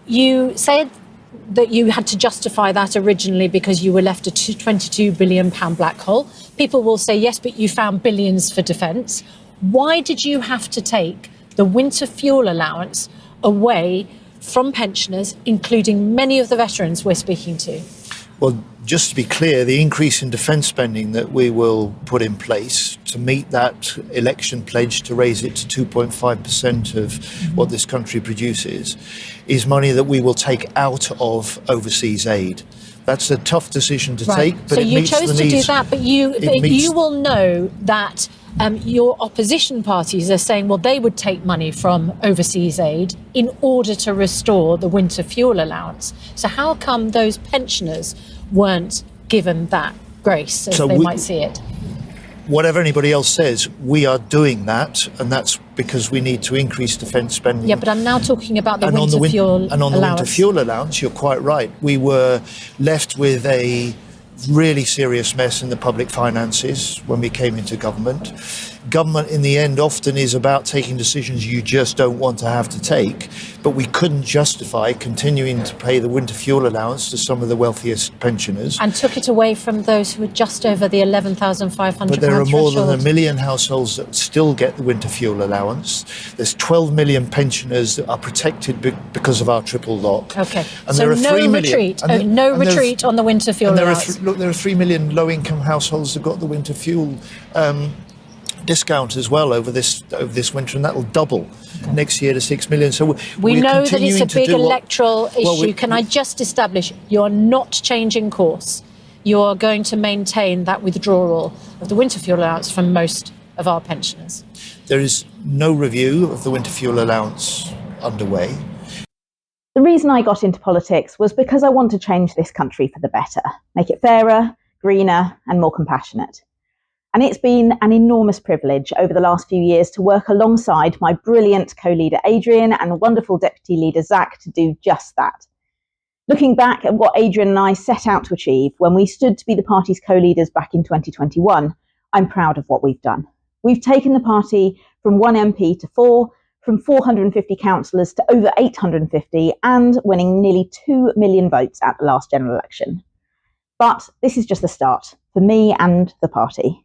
You said that you had to justify that originally because you were left a £22 billion black hole. People will say, yes, but you found billions for defence. Why did you have to take the winter fuel allowance away from pensioners, including many of the veterans we're speaking to? Well, just to be clear, the increase in defence spending that we will put in place to meet that election pledge to raise it to 2.5% of what this country produces is money that we will take out of overseas aid. That's a tough decision to take, but so it you meets the chose to needs. do that, but you will know that your opposition parties are saying, well, they would take money from overseas aid in order to restore the winter fuel allowance. So how come those pensioners weren't given that grace, as they might see it? Whatever anybody else says, we are doing that, and that's because we need to increase defence spending. Yeah, but I'm now talking about the winter fuel allowance. And on the winter fuel allowance, you're quite right. We were left with a really serious mess in the public finances when we came into government. Government, in the end, often is about taking decisions you just don't want to have to take. But we couldn't justify continuing to pay the winter fuel allowance to some of the wealthiest pensioners. And took it away from those who were just over the £11,500 But there are more than threshold. 1 million households that still get the winter fuel allowance. There's 12 million pensioners that are protected because of our triple lock. OK, And so there are 3 retreat, million, no retreat on the winter fuel allowance. There are 3 million low-income households that got the winter fuel discount as well over this winter, and that will double next year to 6 million. So we know that it's a big electoral issue. Can I just establish you're not changing course? You're going to maintain that withdrawal of the winter fuel allowance from most of our pensioners? There is no review of the winter fuel allowance underway. The reason I got into politics was because I want to change this country for the better, make it fairer, greener and more compassionate. And it's been an enormous privilege over the last few years to work alongside my brilliant co-leader Adrian and wonderful deputy leader Zach to do just that. Looking back at what Adrian and I set out to achieve when we stood to be the party's co-leaders back in 2021, I'm proud of what we've done. We've taken the party from 1 MP to 4, from 450 councillors to over 850, and winning nearly 2 million votes at the last general election. But this is just the start for me and the party.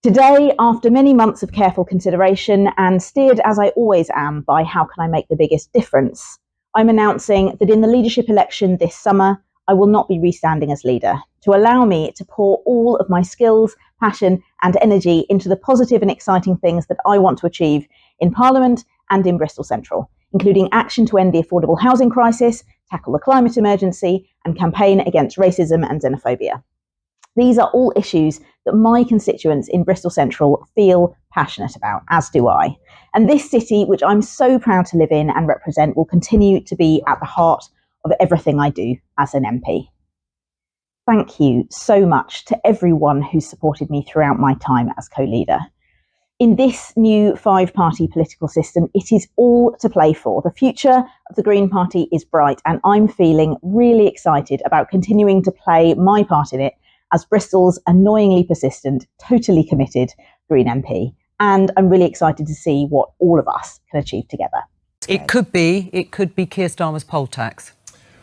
Today, after many months of careful consideration and steered as I always am by how can I make the biggest difference, I'm announcing that in the leadership election this summer, I will not be restanding as leader, to allow me to pour all of my skills, passion and energy into the positive and exciting things that I want to achieve in Parliament and in Bristol Central, including action to end the affordable housing crisis, tackle the climate emergency and campaign against racism and xenophobia. These are all issues that my constituents in Bristol Central feel passionate about, as do I. And this city, which I'm so proud to live in and represent, will continue to be at the heart of everything I do as an MP. Thank you so much to everyone who supported me throughout my time as co-leader. In this new 5-party political system, it is all to play for. The future of the Green Party is bright, and I'm feeling really excited about continuing to play my part in it as Bristol's annoyingly persistent, totally committed Green MP. And I'm really excited to see what all of us can achieve together. It could be Keir Starmer's poll tax.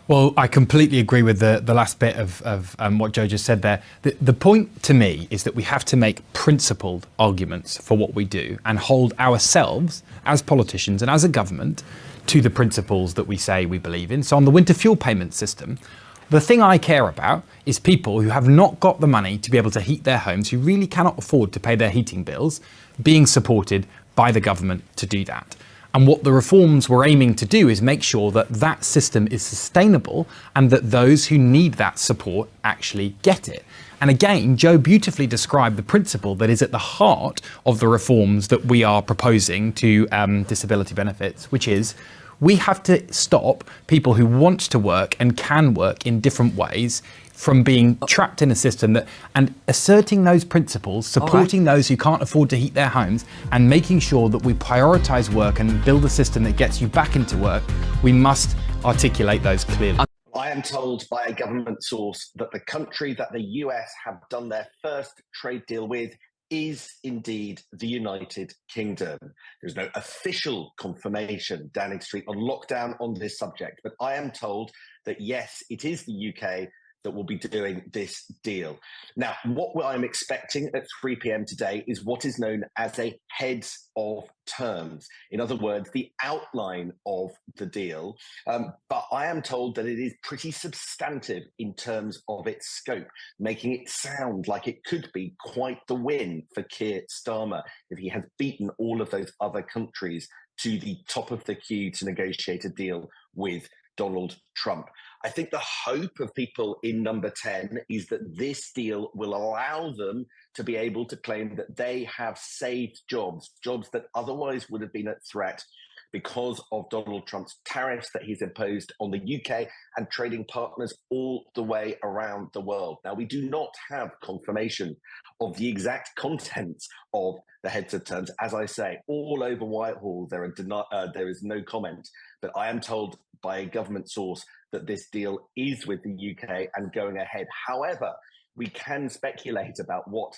Well, I completely agree with the last bit of what Joe just said there. The point to me is that we have to make principled arguments for what we do and hold ourselves as politicians and as a government to the principles that we say we believe in. So on the winter fuel payment system, the thing I care about is people who have not got the money to be able to heat their homes, who really cannot afford to pay their heating bills, being supported by the government to do that. And what the reforms we're aiming to do is make sure that that system is sustainable and that those who need that support actually get it. And again, Joe beautifully described the principle that is at the heart of the reforms that we are proposing to disability benefits, which is we have to stop people who want to work and can work in different ways from being trapped in a system that, and asserting those principles, supporting those who can't afford to heat their homes and making sure that we prioritise work and build a system that gets you back into work. We must articulate those clearly. I am told by a government source that the country that the US have done their first trade deal with is indeed the United Kingdom. There's no official confirmation, Downing Street, on lockdown on this subject, but I am told that yes, it is the UK that will be doing this deal. Now, what I'm expecting at 3 p.m. today is what is known as a heads of terms. In other words, the outline of the deal. But I am told that it is pretty substantive in terms of its scope, making it sound like it could be quite the win for Keir Starmer if he has beaten all of those other countries to the top of the queue to negotiate a deal with Donald Trump. I think the hope of people in number 10 is that this deal will allow them to be able to claim that they have saved jobs that otherwise would have been at threat because of Donald Trump's tariffs that he's imposed on the UK and trading partners all the way around the world. Now, we do not have confirmation of the exact contents of the heads of terms. As I say, all over Whitehall, there is no comment. But I am told by a government source that this deal is with the UK and going ahead. However, we can speculate about what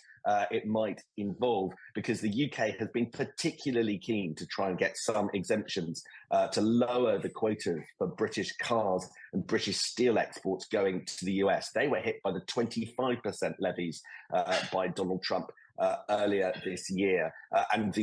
it might involve because the UK has been particularly keen to try and get some exemptions to lower the quotas for British cars and British steel exports going to the US. They were hit by the 25% levies by Donald Trump earlier this year. And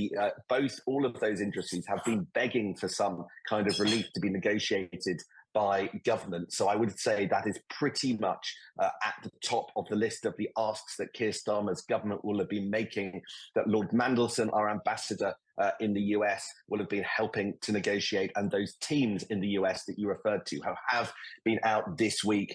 all of those industries have been begging for some kind of relief to be negotiated by government. So I would say that is pretty much at the top of the list of the asks that Keir Starmer's government will have been making, that Lord Mandelson, our ambassador in the US, will have been helping to negotiate, and those teams in the US that you referred to who have been out this week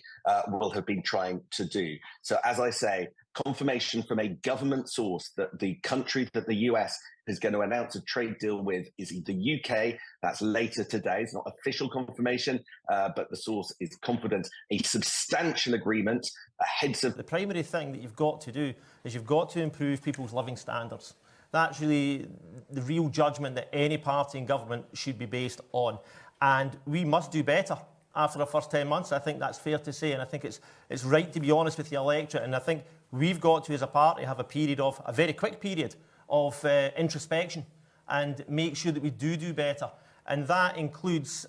will have been trying to do. So as I say, confirmation from a government source that the country that the US is going to announce a trade deal with is the UK. That's later today. It's not official confirmation, but the source is confident. A substantial agreement ahead of... The primary thing that you've got to do is you've got to improve people's living standards. That's really the real judgment that any party in government should be based on. And we must do better after the first 10 months. I think that's fair to say. And I think it's right to be honest with the electorate. And I think we've got to, as a party, have a very quick period of introspection and make sure that we do better. And that includes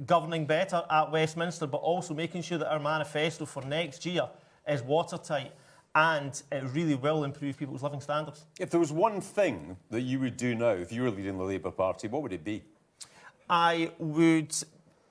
governing better at Westminster, but also making sure that our manifesto for next year is watertight and it really will improve people's living standards. If there was one thing that you would do now if you were leading the Labour Party, what would it be? I would,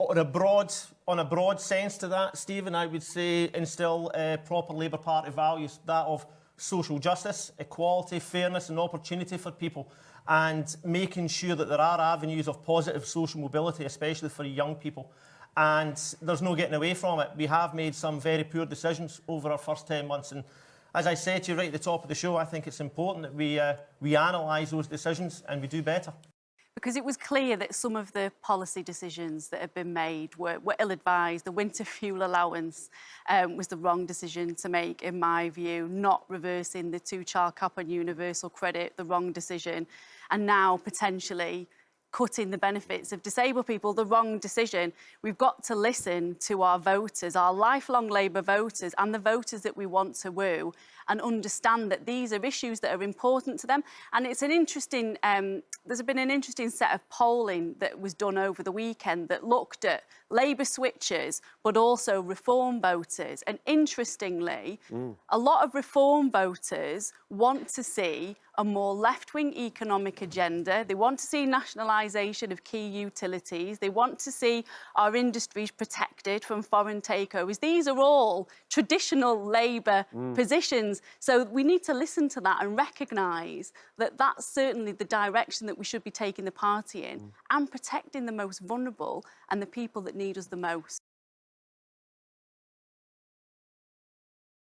on a broad sense to that, Stephen, I would say instill proper Labour Party values, that of social justice, equality, fairness and opportunity for people, and making sure that there are avenues of positive social mobility, especially for young people. And there's no getting away from it. We have made some very poor decisions over our first 10 months. And as I said to you right at the top of the show, I think it's important that we analyse those decisions and we do better. Because it was clear that some of the policy decisions that have been made were ill-advised. The winter fuel allowance was the wrong decision to make, in my view. Not reversing the two-child cap on universal credit, the wrong decision. And now, potentially, cutting the benefits of disabled people, the wrong decision. We've got to listen to our voters, our lifelong Labour voters and the voters that we want to woo, and understand that these are issues that are important to them. And it's an interesting, there's been an interesting set of polling that was done over the weekend that looked at Labour switchers, but also Reform voters. And interestingly, a lot of Reform voters want to see a more left-wing economic agenda. They want to see nationalisation of key utilities. They want to see our industries protected from foreign takeovers. These are all traditional Labour positions. So we need to listen to that and recognise that that's certainly the direction that we should be taking the party in, and protecting the most vulnerable and the people that need us the most.